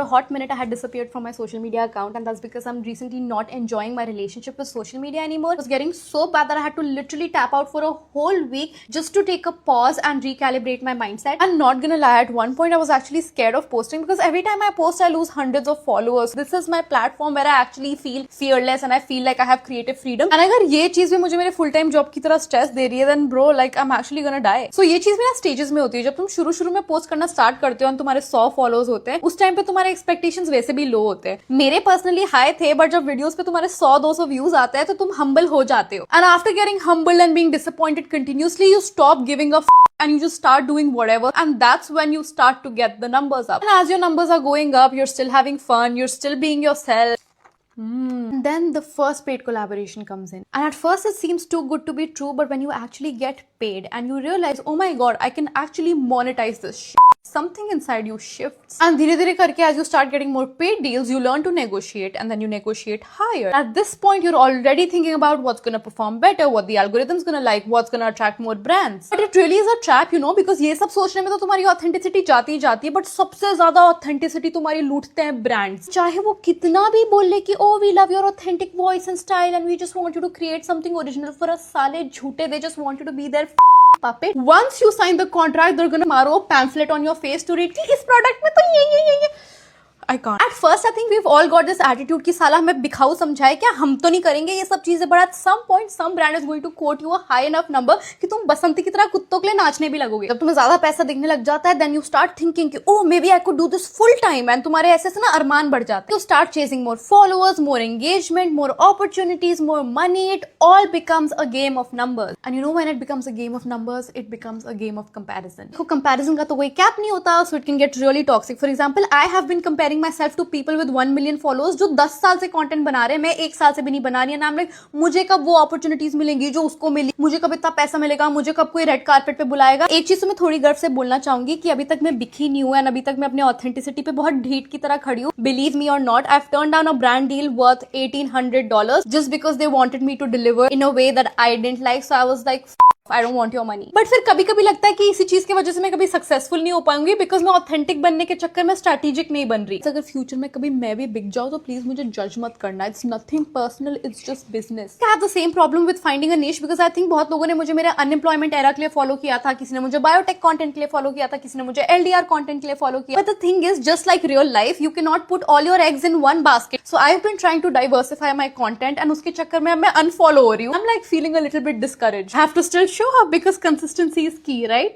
a hot minute I had disappeared from my social media account, and that's because I'm recently not enjoying my relationship with social media anymore. It was getting so bad that I had to literally tap out for a whole week just to take a pause and recalibrate my mindset. I'm not gonna lie, at one point I was actually scared of posting because every time I post I lose hundreds of followers. This is my platform where I actually feel fearless and I feel like I have creative freedom. And अगर ये चीज भी मुझे मेरे full time job की तरह stress दे रही है, then bro, like I'm actually gonna die. So ये चीज भी ना स्टेजेस में होती है. जब तुम शुरू में पोस्ट करना स्टार्ट करते हो और तुम्हारे 100 फॉलोअर्स होते हैं, उस टाइम पे तुम्हारे एक्सपेक्टेशंस वैसे भी लो होते हैं. मेरे पर्सनली हाई थे, बट जब वीडियोस पे तुम्हारे 100-200 व्यूज आते हैं तो तुम हम्बल हो जाते हो. And after getting humble and being disappointed continuously, you stop giving a and you just start doing whatever, and that's when you start to get the numbers up. And as your numbers are going up, you're still having fun, you're still being yourself. Then the first paid collaboration comes in, and at first it seems too good to be true, but when you actually get paid and you realize, oh my god, I can actually monetize this shit, something inside you shifts. And dhire dhire karke, as you start getting more paid deals, you learn to negotiate, and then you negotiate higher. At this point, you're already thinking about what's gonna perform better, what the algorithm's gonna like, what's gonna attract more brands. But it really is a trap, you know, because ये सब सोचने में तो तुम्हारी authenticity जाती ही जाती है, but सबसे ज्यादा authenticity तुम्हारी लूटते हैं brands. चाहे वो कितना भी बोल ले कि oh, we love your authentic voice and style and we just want you to create something original for us, साले झूठे, they just want you to be their puppet. Once you sign the contract, they're gonna मारो pamphlet on your face to read कि इस product में तो ये I can't. At first, I think we've all got this attitude कि साला हमें बिखाऊ समझाए क्या, हम तो नहीं करेंगे ये सब चीजें. But at some point, some brand is going to quote you a high enough number कि तुम बसंती की तरह कुत्तों के लिए नाचने भी लगोगे. जब तुम्हें ज्यादा पैसा दिखने लग जाता है, then you start thinking कि oh, maybe I could do this full time, and तुम्हारे ऐसे से ना अरमान बढ़ जाते हैं. You start chasing more followers, more engagement, more opportunities, more money. It all becomes a game of numbers. And you know when it becomes a game of numbers, it becomes a game of comparison. देखो comparison का तो कोई cap नहीं होता, so it can get really toxic. For example, I have been comparing myself to people with 1 million followers जो 10 साल से content बना रहे हैं, मैं 1 साल से भी नहीं बना रही है. नाम लाइक मुझे कब वो अपॉर्चुनिटीज मिलेंगी जो उसको मिली, मुझे कब इतना पैसा मिलेगा, मुझे कब कोई रेड कारपेट पे बुलाएगा. एक चीज तो मैं थोड़ी गर्व से बोलना चाहूंगी कि अभी तक मैं बिखी नहीं हूं, एंड अभी तक मैं अपने ऑथेंटिसिटी पे बहुत ढीठ की तरह खड़ी हूं. बिलीव मी और not, I have turn down a brand deal worth $1,800 just because they wanted me to deliver in a way that I didn't like. So I was like, I don't want your money. But फिर कभी कभी लगता है कि इसी चीज की वजह से मैं कभी सक्सेसफुल नहीं हो पाऊंगी, बिकॉज मैं ऑथेंटिक बनने के चक्कर में स्ट्रेटेजिक नहीं बन रही. अगर फ्यूचर में कभी मैं भी बिक जाऊं तो प्लीज मुझे जज मत करना. It's nothing personal, it's just business. I have the same problem with finding a निश, बिकॉज आई थिंक बहुत लोगों ने मुझे मेरे अनएम्प्लॉयमेंट एरा के लिए फॉलो किया था, किसी ने मुझे बायोटेक कंटेंट के लिए फॉलो किया था, किसी ने मुझे LDR कंटेंट के लिए फॉलो किया. But the thing is, just like real life, you can not put all your eggs in one basket. So I have been trying to diversify my content, and उसके चक्कर में अब मैं unfollow हो रही हूँ. I am like feeling a little bit discouraged. I have to still show up because consistency is key, right?